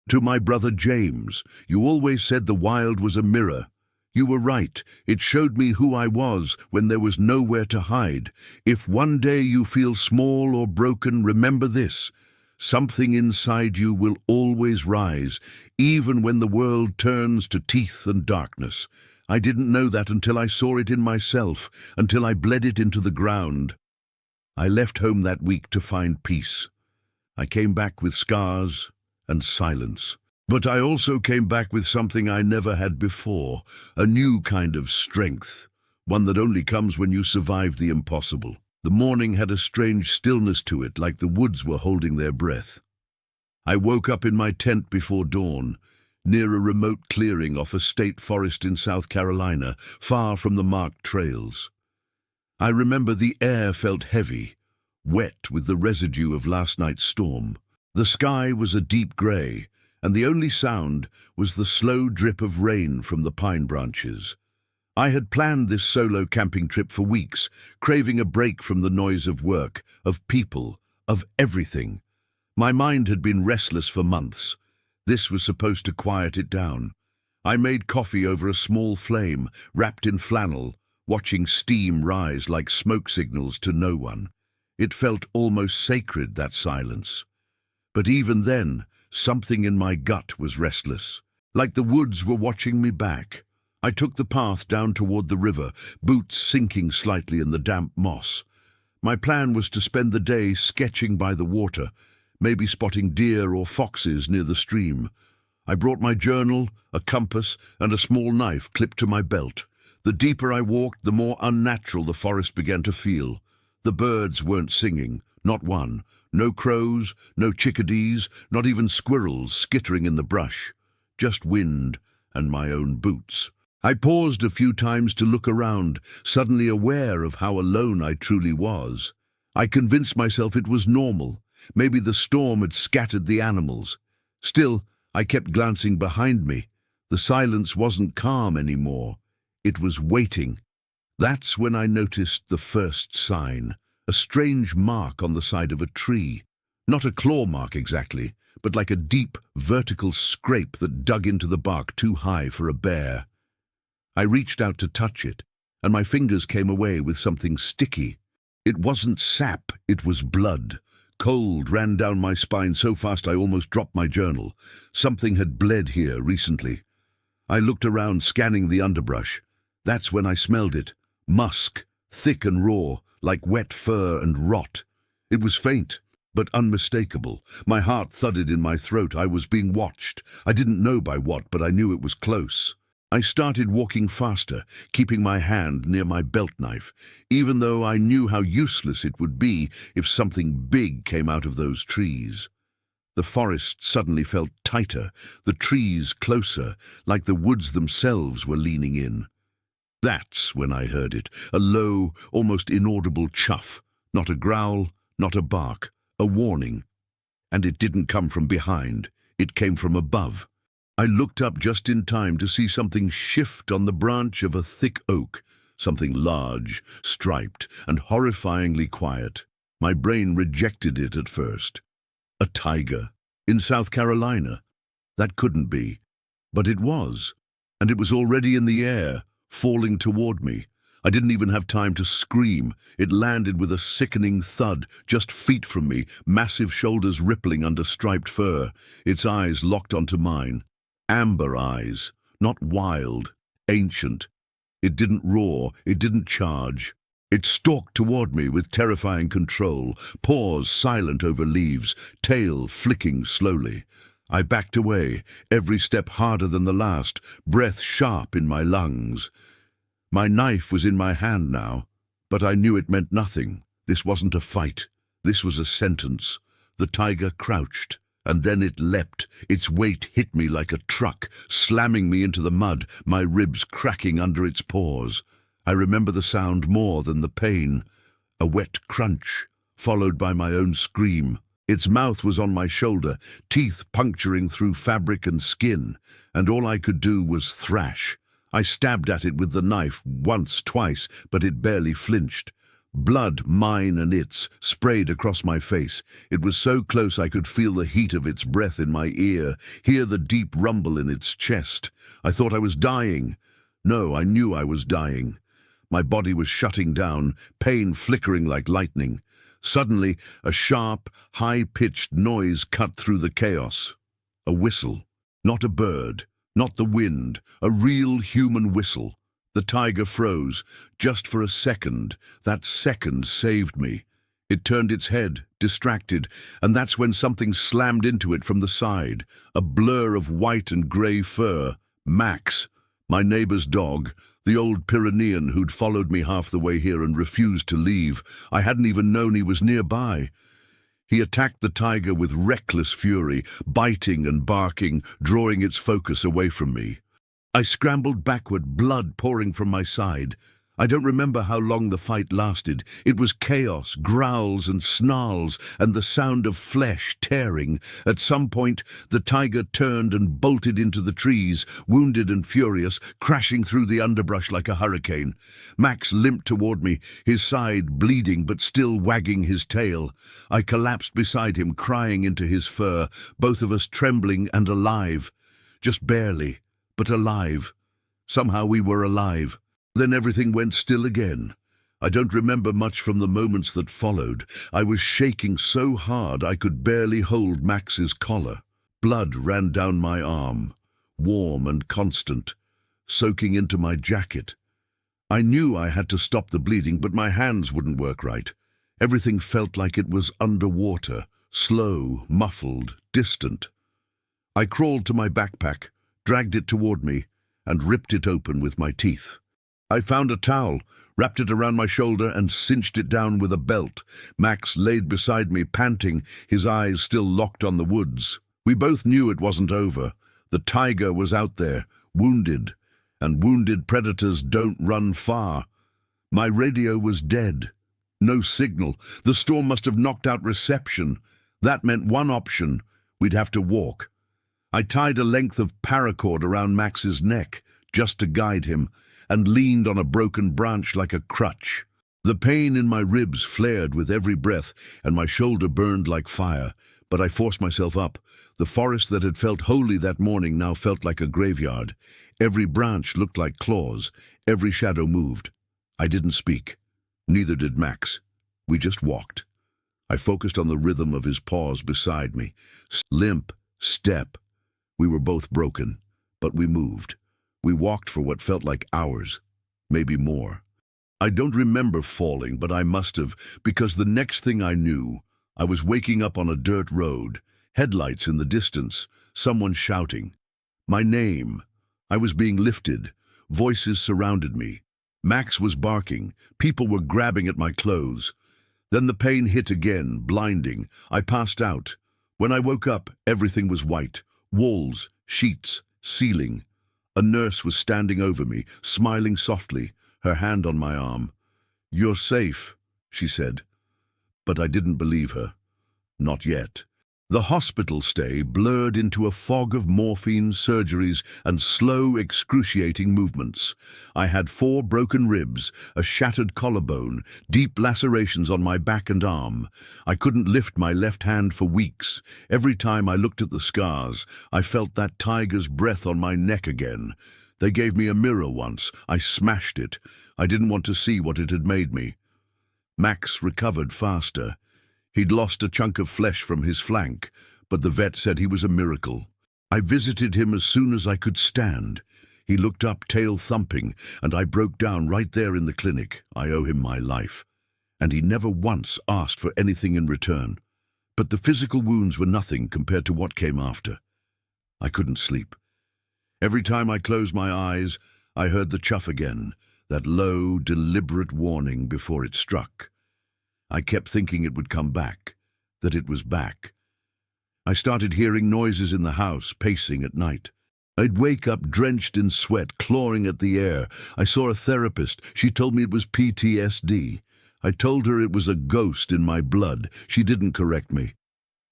To my brother James, you always said the wild was a mirror. You were right. It showed me who I was when there was nowhere to hide. If one day you feel small or broken, remember this. Something inside you will always rise, even when the world turns to teeth and darkness. I didn't know that until I saw it in myself, until I bled it into the ground. I left home that week to find peace. I came back with scars and silence. But I also came back with something I never had before, a new kind of strength, one that only comes when you survive the impossible. The morning had a strange stillness to it, like the woods were holding their breath. I woke up in my tent before dawn, near a remote clearing off a state forest in South Carolina, far from the marked trails. I remember the air felt heavy, wet with the residue of last night's storm. The sky was a deep grey, and the only sound was the slow drip of rain from the pine branches. I had planned this solo camping trip for weeks, craving a break from the noise of work, of people, of everything. My mind had been restless for months. This was supposed to quiet it down. I made coffee over a small flame, wrapped in flannel, watching steam rise like smoke signals to no one. It felt almost sacred, that silence. But even then, something in my gut was restless, like the woods were watching me back. I took the path down toward the river, boots sinking slightly in the damp moss. My plan was to spend the day sketching by the water, maybe spotting deer or foxes near the stream. I brought my journal, a compass, and a small knife clipped to my belt. The deeper I walked, the more unnatural the forest began to feel. The birds weren't singing, not one. No crows, no chickadees, not even squirrels skittering in the brush. Just wind and my own boots. I paused a few times to look around, suddenly aware of how alone I truly was. I convinced myself it was normal. Maybe the storm had scattered the animals. Still, I kept glancing behind me. The silence wasn't calm anymore. It was waiting. That's when I noticed the first sign. A strange mark on the side of a tree. Not a claw mark exactly, but like a deep, vertical scrape that dug into the bark too high for a bear. I reached out to touch it, and my fingers came away with something sticky. It wasn't sap, it was blood. Cold ran down my spine so fast I almost dropped my journal. Something had bled here recently. I looked around, scanning the underbrush. That's when I smelled it. Musk, thick and raw, like wet fur and rot. It was faint, but unmistakable. My heart thudded in my throat. I was being watched. I didn't know by what, but I knew it was close. I started walking faster, keeping my hand near my belt knife, even though I knew how useless it would be if something big came out of those trees. The forest suddenly felt tighter, the trees closer, like the woods themselves were leaning in. That's when I heard it, a low, almost inaudible chuff. Not a growl, not a bark, a warning. And it didn't come from behind, it came from above. I looked up just in time to see something shift on the branch of a thick oak, something large, striped, and horrifyingly quiet. My brain rejected it at first. A tiger. In South Carolina. That couldn't be. But it was. And it was already in the air, falling toward me. I didn't even have time to scream. It landed with a sickening thud, just feet from me, massive shoulders rippling under striped fur. Its eyes locked onto mine. Amber eyes, not wild, ancient. It didn't roar, it didn't charge. It stalked toward me with terrifying control, paws silent over leaves, tail flicking slowly. I backed away, every step harder than the last, breath sharp in my lungs. My knife was in my hand now, but I knew it meant nothing. This wasn't a fight. This was a sentence. The tiger crouched, and then it leapt. Its weight hit me like a truck, slamming me into the mud, my ribs cracking under its paws. I remember the sound more than the pain. A wet crunch, followed by my own scream. Its mouth was on my shoulder, teeth puncturing through fabric and skin, and all I could do was thrash. I stabbed at it with the knife once, twice, but it barely flinched. Blood, mine and its, sprayed across my face. It was so close I could feel the heat of its breath in my ear, hear the deep rumble in its chest. I thought I was dying. No, I knew I was dying. My body was shutting down, pain flickering like lightning. Suddenly, a sharp, high-pitched noise cut through the chaos. A whistle. Not a bird, not the wind, a real human whistle. The tiger froze, just for a second. That second saved me. It turned its head, distracted, and that's when something slammed into it from the side. A blur of white and grey fur. Max, my neighbour's dog, the old Pyrenean who'd followed me half the way here and refused to leave. I hadn't even known he was nearby. He attacked the tiger with reckless fury, biting and barking, drawing its focus away from me. I scrambled backward, blood pouring from my side. I don't remember how long the fight lasted. It was chaos, growls and snarls, and the sound of flesh tearing. At some point, the tiger turned and bolted into the trees, wounded and furious, crashing through the underbrush like a hurricane. Max limped toward me, his side bleeding but still wagging his tail. I collapsed beside him, crying into his fur, both of us trembling and alive. Just barely, but alive. Somehow we were alive. Then everything went still again. I don't remember much from the moments that followed. I was shaking so hard I could barely hold Max's collar. Blood ran down my arm, warm and constant, soaking into my jacket. I knew I had to stop the bleeding, but my hands wouldn't work right. Everything felt like it was underwater, slow, muffled, distant. I crawled to my backpack, dragged it toward me, and ripped it open with my teeth. I found a towel, wrapped it around my shoulder and cinched it down with a belt. Max laid beside me, panting, his eyes still locked on the woods. We both knew it wasn't over. The tiger was out there, wounded, and wounded predators don't run far. My radio was dead. No signal. The storm must have knocked out reception. That meant one option. We'd have to walk. I tied a length of paracord around Max's neck, just to guide him, and leaned on a broken branch like a crutch. The pain in my ribs flared with every breath, and my shoulder burned like fire, but I forced myself up. The forest that had felt holy that morning now felt like a graveyard. Every branch looked like claws, every shadow moved. I didn't speak. Neither did Max. We just walked. I focused on the rhythm of his paws beside me. Limp, step. We were both broken, but we moved. We walked for what felt like hours, maybe more. I don't remember falling, but I must have, because the next thing I knew, I was waking up on a dirt road, headlights in the distance, someone shouting. My name. I was being lifted. Voices surrounded me. Max was barking. People were grabbing at my clothes. Then the pain hit again, blinding. I passed out. When I woke up, everything was white. Walls, sheets, ceiling. A nurse was standing over me, smiling softly, her hand on my arm. "You're safe," she said. But I didn't believe her. Not yet. The hospital stay blurred into a fog of morphine, surgeries, and slow, excruciating movements. I had 4 broken ribs, a shattered collarbone, deep lacerations on my back and arm. I couldn't lift my left hand for weeks. Every time I looked at the scars, I felt that tiger's breath on my neck again. They gave me a mirror once. I smashed it. I didn't want to see what it had made me. Max recovered faster. He'd lost a chunk of flesh from his flank, but the vet said he was a miracle. I visited him as soon as I could stand. He looked up, tail thumping, and I broke down right there in the clinic. I owe him my life. And he never once asked for anything in return. But the physical wounds were nothing compared to what came after. I couldn't sleep. Every time I closed my eyes, I heard the chuff again, that low, deliberate warning before it struck. I kept thinking it would come back, that it was back. I started hearing noises in the house, pacing at night. I'd wake up drenched in sweat, clawing at the air. I saw a therapist. She told me it was PTSD. I told her it was a ghost in my blood. She didn't correct me.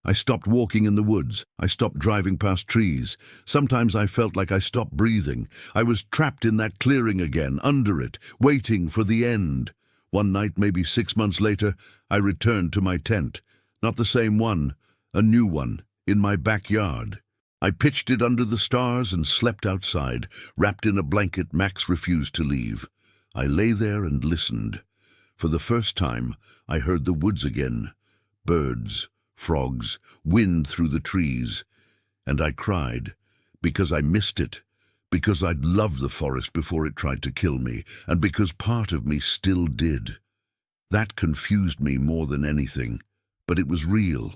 I stopped walking in the woods. I stopped driving past trees. Sometimes I felt like I stopped breathing. I was trapped in that clearing again, under it, waiting for the end. One night, maybe 6 months later, I returned to my tent. Not the same one, a new one, in my backyard. I pitched it under the stars and slept outside. Wrapped in a blanket, Max refused to leave. I lay there and listened. For the first time, I heard the woods again. Birds, frogs, wind through the trees. And I cried, because I missed it, because I'd loved the forest before it tried to kill me, and because part of me still did. That confused me more than anything, but it was real.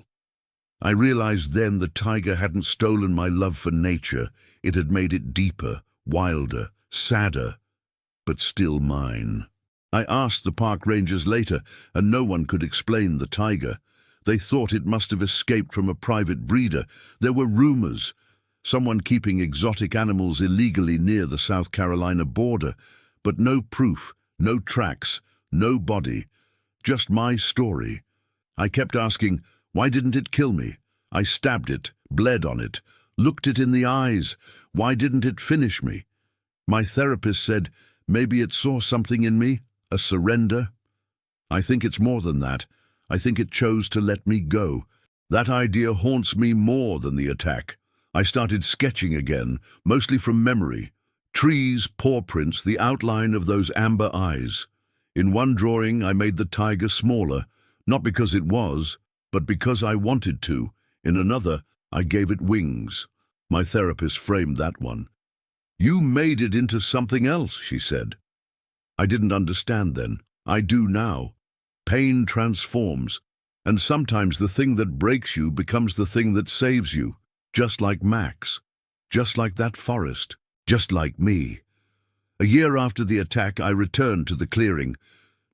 I realized then the tiger hadn't stolen my love for nature. It had made it deeper, wilder, sadder, but still mine. I asked the park rangers later, and no one could explain the tiger. They thought it must have escaped from a private breeder. There were rumors. Someone keeping exotic animals illegally near the South Carolina border. But no proof, no tracks, no body. Just my story. I kept asking, why didn't it kill me? I stabbed it, bled on it, looked it in the eyes. Why didn't it finish me? My therapist said, maybe it saw something in me, a surrender. I think it's more than that. I think it chose to let me go. That idea haunts me more than the attack. I started sketching again, mostly from memory. Trees, paw prints, the outline of those amber eyes. In one drawing, I made the tiger smaller, not because it was, but because I wanted to. In another, I gave it wings. My therapist framed that one. You made it into something else, she said. I didn't understand then. I do now. Pain transforms, and sometimes the thing that breaks you becomes the thing that saves you, just like Max, just like that forest, just like me. A year after the attack, I returned to the clearing.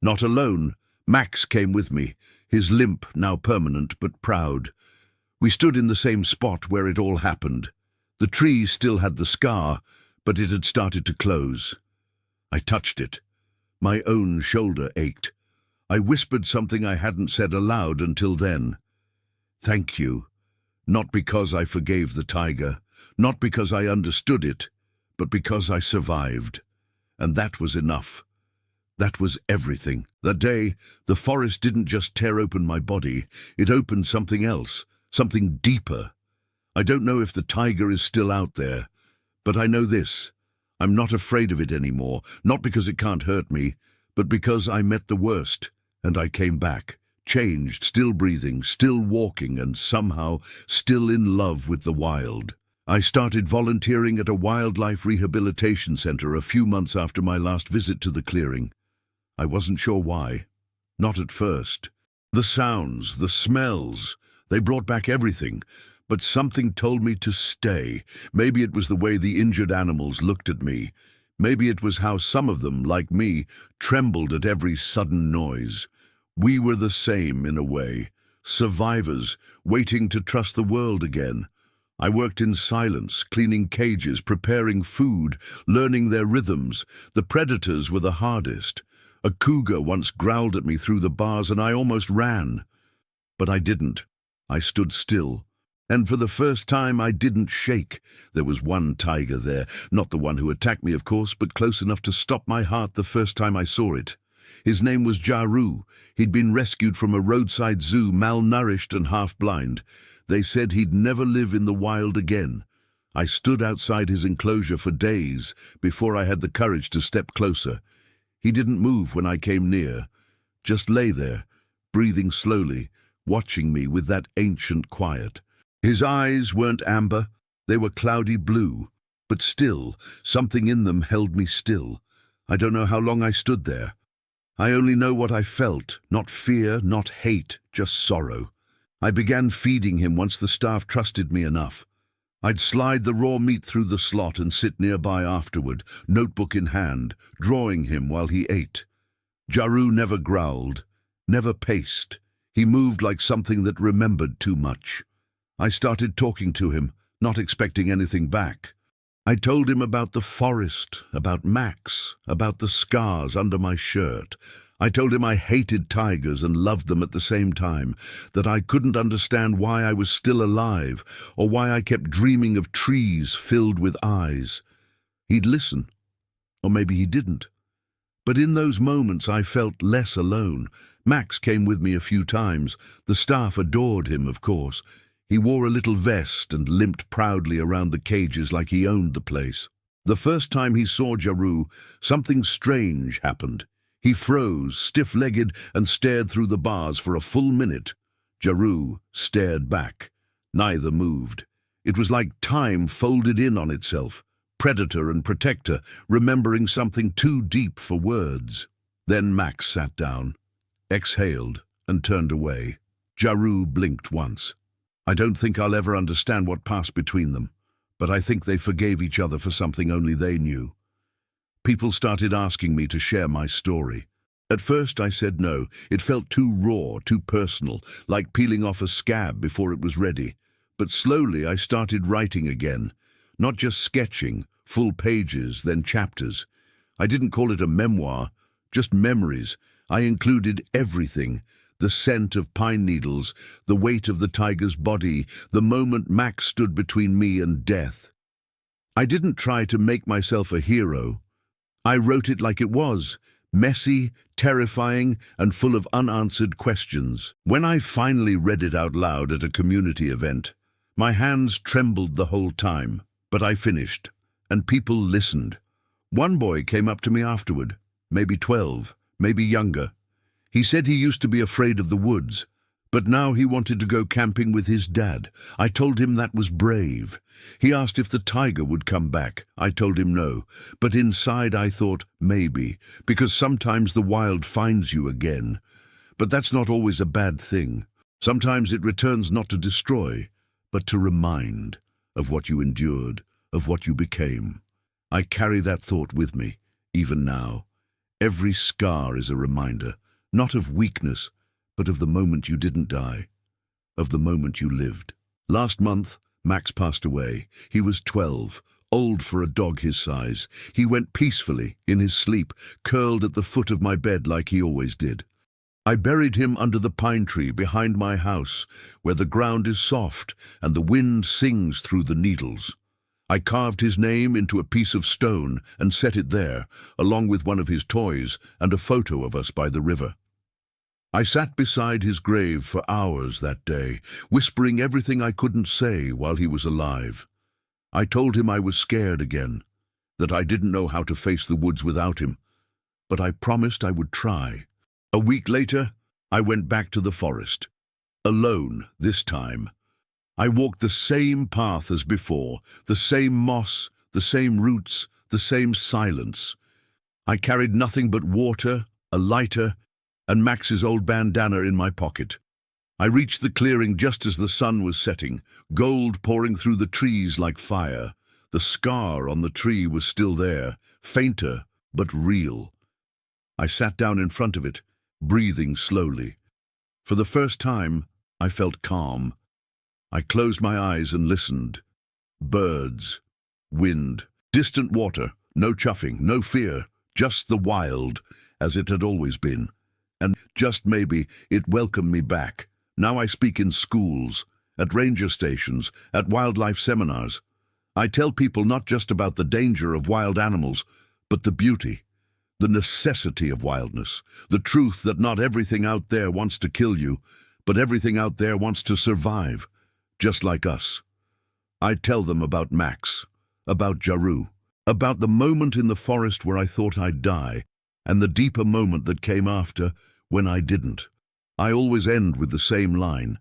Not alone, Max came with me, his limp now permanent but proud. We stood in the same spot where it all happened. The tree still had the scar, but it had started to close. I touched it. My own shoulder ached. I whispered something I hadn't said aloud until then. Thank you. Not because I forgave the tiger, not because I understood it, but because I survived. And that was enough. That was everything. That day, the forest didn't just tear open my body, it opened something else, something deeper. I don't know if the tiger is still out there, but I know this. I'm not afraid of it anymore, not because it can't hurt me, but because I met the worst, and I came back, changed, still breathing, still walking, and somehow still in love with the wild. I started volunteering at a wildlife rehabilitation center a few months after my last visit to the clearing. I wasn't sure why. Not at first. The sounds, the smells, they brought back everything. But something told me to stay. Maybe it was the way the injured animals looked at me. Maybe it was how some of them, like me, trembled at every sudden noise. We were the same in a way. Survivors, waiting to trust the world again. I worked in silence, cleaning cages, preparing food, learning their rhythms. The predators were the hardest. A cougar once growled at me through the bars and I almost ran. But I didn't. I stood still. And for the first time, I didn't shake. There was one tiger there, not the one who attacked me, of course, but close enough to stop my heart the first time I saw it. His name was Jaru. He'd been rescued from a roadside zoo, malnourished and half-blind. They said he'd never live in the wild again. I stood outside his enclosure for days before I had the courage to step closer. He didn't move when I came near, just lay there, breathing slowly, watching me with that ancient quiet. His eyes weren't amber, they were cloudy blue, but still, something in them held me still. I don't know how long I stood there. I only know what I felt, not fear, not hate, just sorrow. I began feeding him once the staff trusted me enough. I'd slide the raw meat through the slot and sit nearby afterward, notebook in hand, drawing him while he ate. Jaru never growled, never paced. He moved like something that remembered too much. I started talking to him, not expecting anything back. I told him about the forest, about Max, about the scars under my shirt. I told him I hated tigers and loved them at the same time, that I couldn't understand why I was still alive, or why I kept dreaming of trees filled with eyes. He'd listen, or maybe he didn't. But in those moments I felt less alone. Max came with me a few times. The staff adored him, of course. He wore a little vest and limped proudly around the cages like he owned the place. The first time he saw Jarroo, something strange happened. He froze, stiff-legged, and stared through the bars for a full minute. Jarroo stared back. Neither moved. It was like time folded in on itself, predator and protector, remembering something too deep for words. Then Max sat down, exhaled, and turned away. Jarroo blinked once. I don't think I'll ever understand what passed between them, but I think they forgave each other for something only they knew. People started asking me to share my story. At first I said no. It felt too raw, too personal, like peeling off a scab before it was ready. But slowly I started writing again, not just sketching, full pages, then chapters. I didn't call it a memoir, just memories. I included everything. The scent of pine needles, the weight of the tiger's body, the moment Max stood between me and death. I didn't try to make myself a hero. I wrote it like it was, messy, terrifying, and full of unanswered questions. When I finally read it out loud at a community event, my hands trembled the whole time, but I finished, and people listened. One boy came up to me afterward, maybe 12, maybe younger. He said he used to be afraid of the woods, but now he wanted to go camping with his dad. I told him that was brave. He asked if the tiger would come back. I told him no, but inside I thought maybe, because sometimes the wild finds you again. But that's not always a bad thing. Sometimes it returns not to destroy, but to remind of what you endured, of what you became. I carry that thought with me, even now. Every scar is a reminder, not of weakness, but of the moment you didn't die, of the moment you lived. Last month, Max passed away. He was 12, old for a dog his size. He went peacefully, in his sleep, curled at the foot of my bed like he always did. I buried him under the pine tree behind my house, where the ground is soft and the wind sings through the needles. I carved his name into a piece of stone and set it there, along with one of his toys and a photo of us by the river. I sat beside his grave for hours that day, whispering everything I couldn't say while he was alive. I told him I was scared again, that I didn't know how to face the woods without him, but I promised I would try. A week later, I went back to the forest. Alone this time. I walked the same path as before, the same moss, the same roots, the same silence. I carried nothing but water, a lighter, and Max's old bandana in my pocket. I reached the clearing just as the sun was setting, gold pouring through the trees like fire. The scar on the tree was still there, fainter but real. I sat down in front of it, breathing slowly. For the first time, I felt calm. I closed my eyes and listened. Birds, wind, distant water, no chuffing, no fear, just the wild, as it had always been. And just maybe it welcomed me back. Now I speak in schools, at ranger stations, at wildlife seminars. I tell people not just about the danger of wild animals, but the beauty, the necessity of wildness, the truth that not everything out there wants to kill you, but everything out there wants to survive, just like us. I tell them about Max, about Jarroo, about the moment in the forest where I thought I'd die, and the deeper moment that came after, when I didn't. I always end with the same line,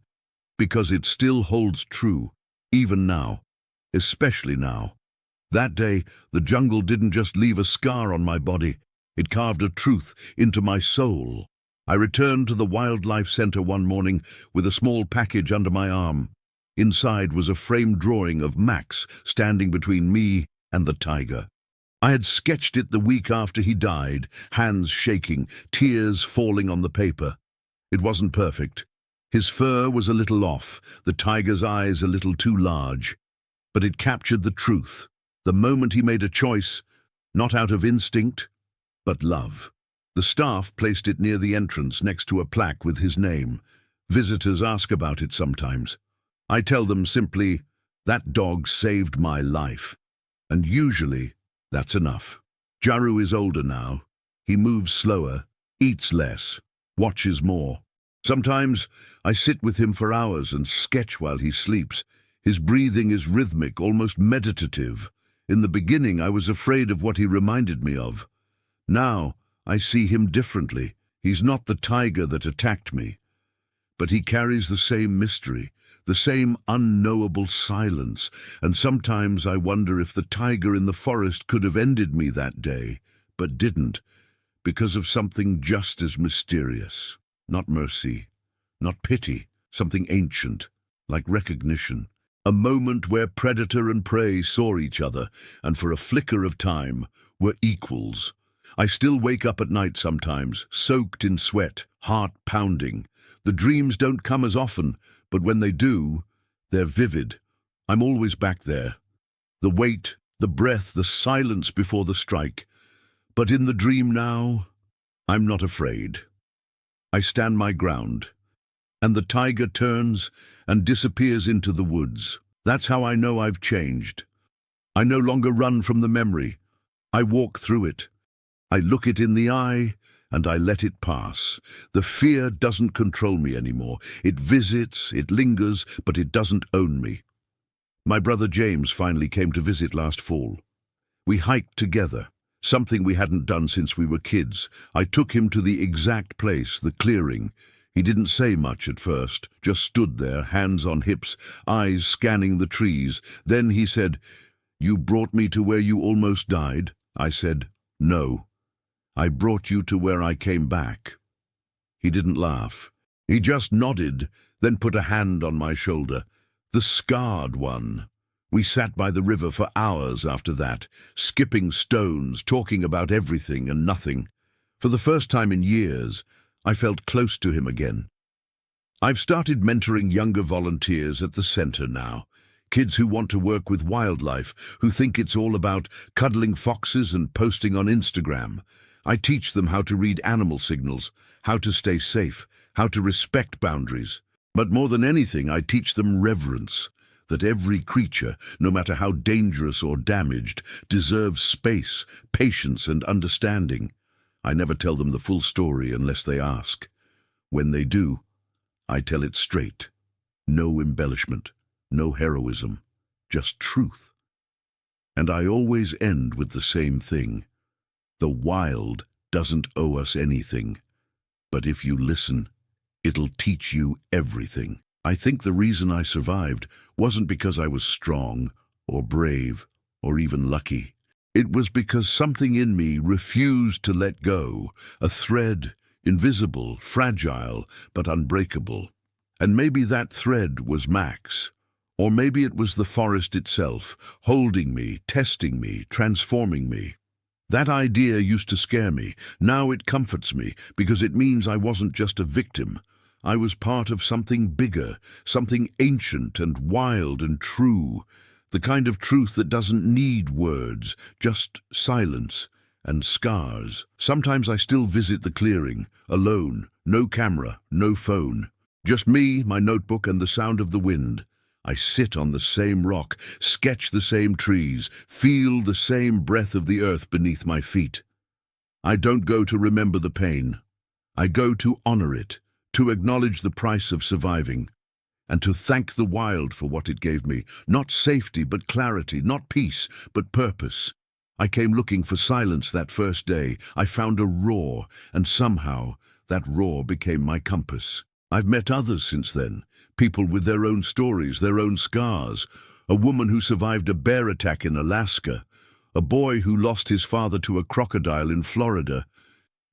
because it still holds true, even now, especially now. That day, the jungle didn't just leave a scar on my body, it carved a truth into my soul. I returned to the Wildlife Center one morning with a small package under my arm. Inside was a framed drawing of Max standing between me and the tiger. I had sketched it the week after he died, hands shaking, tears falling on the paper. It wasn't perfect. His fur was a little off, the tiger's eyes a little too large. But it captured the truth, the moment he made a choice, not out of instinct, but love. The staff placed it near the entrance next to a plaque with his name. Visitors ask about it sometimes. I tell them simply, that dog saved my life. And usually, that's enough. Jarroo is older now. He moves slower, eats less, watches more. Sometimes I sit with him for hours and sketch while he sleeps. His breathing is rhythmic, almost meditative. In the beginning, I was afraid of what he reminded me of. Now, I see him differently. He's not the tiger that attacked me, but he carries the same mystery, the same unknowable silence, and sometimes I wonder if the tiger in the forest could have ended me that day, but didn't, because of something just as mysterious. Not mercy, not pity, something ancient, like recognition. A moment where predator and prey saw each other, and for a flicker of time, were equals. I still wake up at night sometimes, soaked in sweat, heart pounding. The dreams don't come as often, but when they do, they're vivid. I'm always back there. The weight, the breath, the silence before the strike. But in the dream now, I'm not afraid. I stand my ground, and the tiger turns and disappears into the woods. That's how I know I've changed. I no longer run from the memory. I walk through it. I look it in the eye, and I let it pass. The fear doesn't control me anymore. It visits, it lingers, but it doesn't own me. My brother James finally came to visit last fall. We hiked together, something we hadn't done since we were kids. I took him to the exact place, the clearing. He didn't say much at first, just stood there, hands on hips, eyes scanning the trees. Then he said, "You brought me to where you almost died?" I said, "No. I brought you to where I came back." He didn't laugh. He just nodded, then put a hand on my shoulder. The scarred one. We sat by the river for hours after that, skipping stones, talking about everything and nothing. For the first time in years, I felt close to him again. I've started mentoring younger volunteers at the center now. Kids who want to work with wildlife, who think it's all about cuddling foxes and posting on Instagram. I teach them how to read animal signals, how to stay safe, how to respect boundaries. But more than anything, I teach them reverence, that every creature, no matter how dangerous or damaged, deserves space, patience, and understanding. I never tell them the full story unless they ask. When they do, I tell it straight. No embellishment, no heroism, just truth. And I always end with the same thing. The wild doesn't owe us anything, but if you listen, it'll teach you everything. I think the reason I survived wasn't because I was strong or brave or even lucky. It was because something in me refused to let go, a thread, invisible, fragile, but unbreakable. And maybe that thread was Max, or maybe it was the forest itself, holding me, testing me, transforming me. That idea used to scare me. Now it comforts me, because it means I wasn't just a victim. I was part of something bigger, something ancient and wild and true. The kind of truth that doesn't need words, just silence and scars. Sometimes I still visit the clearing, alone, no camera, no phone. Just me, my notebook, and the sound of the wind. I sit on the same rock, sketch the same trees, feel the same breath of the earth beneath my feet. I don't go to remember the pain. I go to honor it, to acknowledge the price of surviving, and to thank the wild for what it gave me. Not safety, but clarity, not peace, but purpose. I came looking for silence that first day. I found a roar, and somehow that roar became my compass. I've met others since then, people with their own stories, their own scars. A woman who survived a bear attack in Alaska, a boy who lost his father to a crocodile in Florida.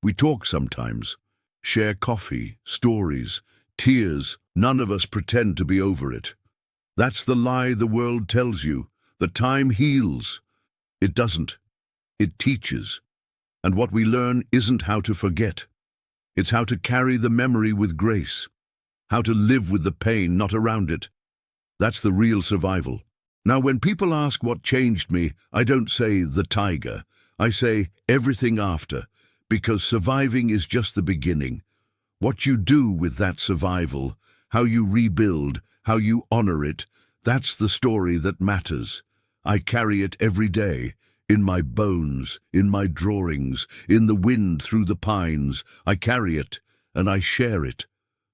We talk sometimes, share coffee, stories, tears. None of us pretend to be over it. That's the lie the world tells you, that time heals. It doesn't. It teaches. And what we learn isn't how to forget. It's how to carry the memory with grace, how to live with the pain, not around it. That's the real survival. Now, when people ask what changed me, I don't say the tiger. I say everything after, because surviving is just the beginning. What you do with that survival, how you rebuild, how you honor it, that's the story that matters. I carry it every day, In my bones, in my drawings, in the wind through the pines, I carry it and I share it.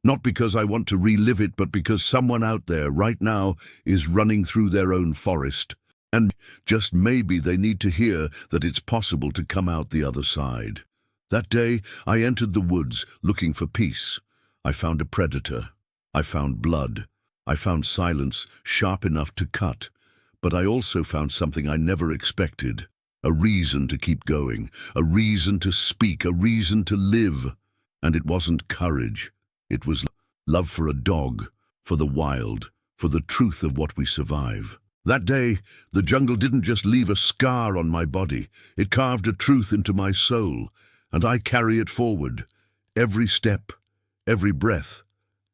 Not because I want to relive it, but because someone out there right now is running through their own forest. And just maybe they need to hear that it's possible to come out the other side. That day, I entered the woods looking for peace. I found a predator. I found blood. I found silence sharp enough to cut. But I also found something I never expected. A reason to keep going. A reason to speak. A reason to live. And it wasn't courage. It was love for a dog, for the wild, for the truth of what we survive. That day, the jungle didn't just leave a scar on my body. It carved a truth into my soul, and I carry it forward. Every step, every breath,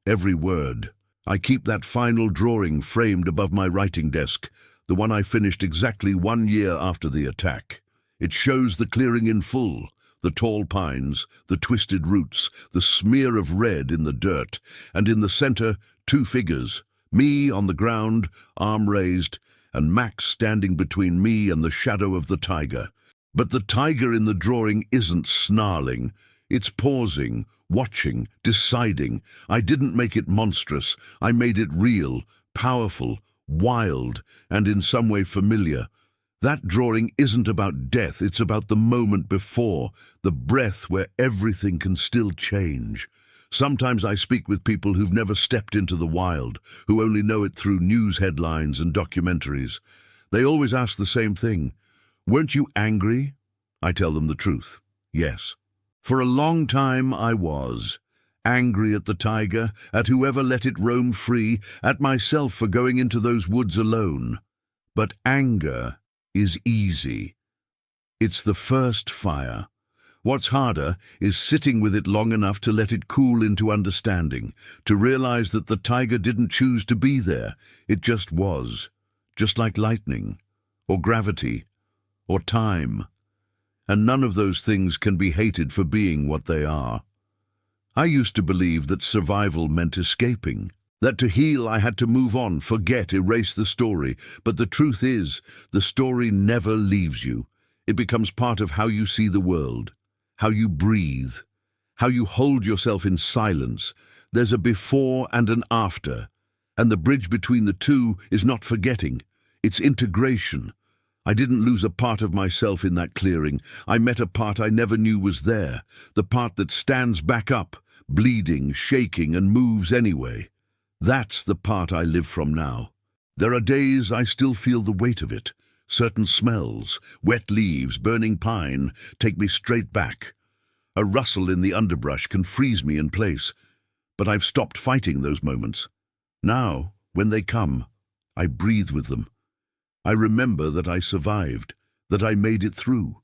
every word. I keep that final drawing framed above my writing desk, the one I finished exactly 1 year after the attack. It shows the clearing in full, the tall pines, the twisted roots, the smear of red in the dirt, and in the center, 2 figures, me on the ground, arm raised, and Max standing between me and the shadow of the tiger. But the tiger in the drawing isn't snarling. It's pausing, watching, deciding. I didn't make it monstrous. I made it real, powerful, wild, and in some way familiar. That drawing isn't about death, it's about the moment before, the breath where everything can still change. Sometimes I speak with people who've never stepped into the wild, who only know it through news headlines and documentaries. They always ask the same thing. Weren't you angry? I tell them the truth. Yes. For a long time I was. Angry at the tiger, at whoever let it roam free, at myself for going into those woods alone. But anger is easy. It's the first fire. What's harder is sitting with it long enough to let it cool into understanding, to realize that the tiger didn't choose to be there. It just was. Just like lightning, or gravity, or time. And none of those things can be hated for being what they are. I used to believe that survival meant escaping, that to heal I had to move on, forget, erase the story. But the truth is, the story never leaves you. It becomes part of how you see the world, how you breathe, how you hold yourself in silence. There's a before and an after, and the bridge between the two is not forgetting, it's integration. I didn't lose a part of myself in that clearing. I met a part I never knew was there, the part that stands back up, bleeding, shaking, and moves anyway. That's the part I live from now. There are days I still feel the weight of it. Certain smells, wet leaves, burning pine, take me straight back. A rustle in the underbrush can freeze me in place, but I've stopped fighting those moments. Now, when they come, I breathe with them. I remember that I survived, that I made it through,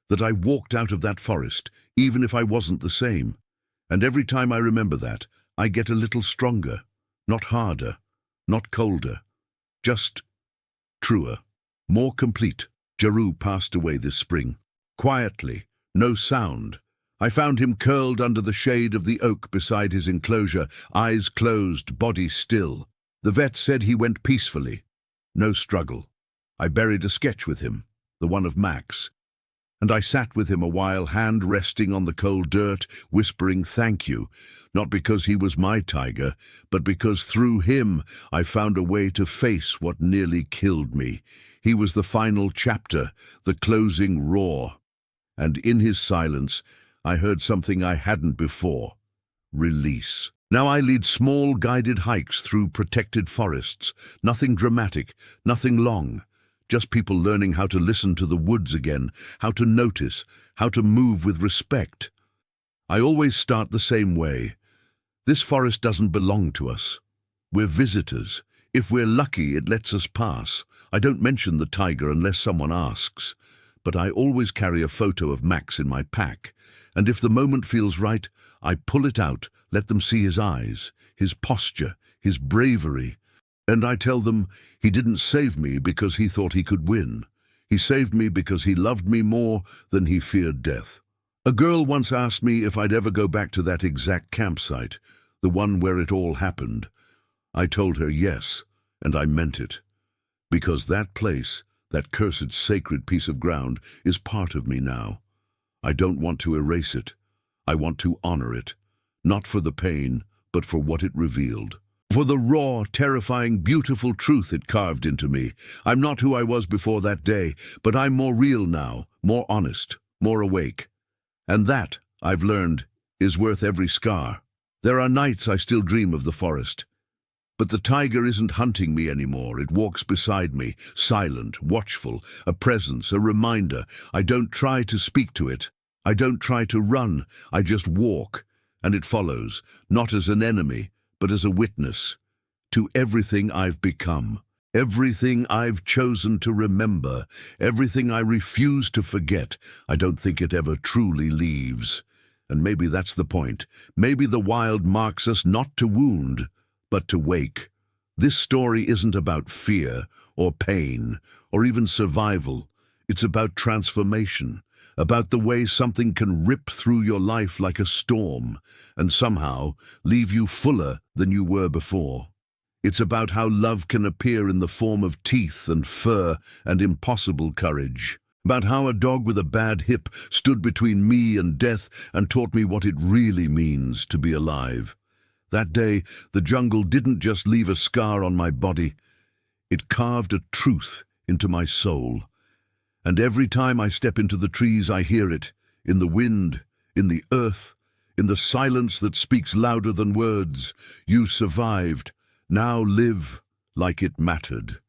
that I walked out of that forest, even if I wasn't the same. And every time I remember that, I get a little stronger, not harder, not colder, just truer, more complete. Jaru passed away this spring. Quietly, no sound. I found him curled under the shade of the oak beside his enclosure, eyes closed, body still. The vet said he went peacefully. No struggle. I buried a sketch with him, the one of Max, and I sat with him a while, hand resting on the cold dirt, whispering thank you, not because he was my tiger, but because through him I found a way to face what nearly killed me. He was the final chapter, the closing roar. And in his silence, I heard something I hadn't before. Release. Now I lead small guided hikes through protected forests. Nothing dramatic, nothing long. Just people learning how to listen to the woods again, how to notice, how to move with respect. I always start the same way. This forest doesn't belong to us. We're visitors. If we're lucky, it lets us pass. I don't mention the tiger unless someone asks. But I always carry a photo of Max in my pack. And if the moment feels right, I pull it out, let them see his eyes, his posture, his bravery. And I tell them he didn't save me because he thought he could win. He saved me because he loved me more than he feared death. A girl once asked me if I'd ever go back to that exact campsite, the one where it all happened. I told her yes, and I meant it. Because that place, that cursed sacred piece of ground, is part of me now. I don't want to erase it. I want to honor it, not for the pain, but for what it revealed. For the raw, terrifying, beautiful truth it carved into me. I'm not who I was before that day, but I'm more real now, more honest, more awake. And that, I've learned, is worth every scar. There are nights I still dream of the forest. But the tiger isn't hunting me anymore. It walks beside me, silent, watchful, a presence, a reminder. I don't try to speak to it. I don't try to run. I just walk, and it follows, not as an enemy, but as a witness to everything I've become, everything I've chosen to remember, everything I refuse to forget. I don't think it ever truly leaves. And maybe that's the point. Maybe the wild marks us not to wound, but to wake. This story isn't about fear or pain or even survival. It's about transformation, about the way something can rip through your life like a storm and somehow leave you fuller than you were before. It's about how love can appear in the form of teeth and fur and impossible courage. About how a dog with a bad hip stood between me and death and taught me what it really means to be alive. That day, the jungle didn't just leave a scar on my body. It carved a truth into my soul. And every time I step into the trees, I hear it, in the wind, in the earth, in the silence that speaks louder than words. You survived. Now live like it mattered.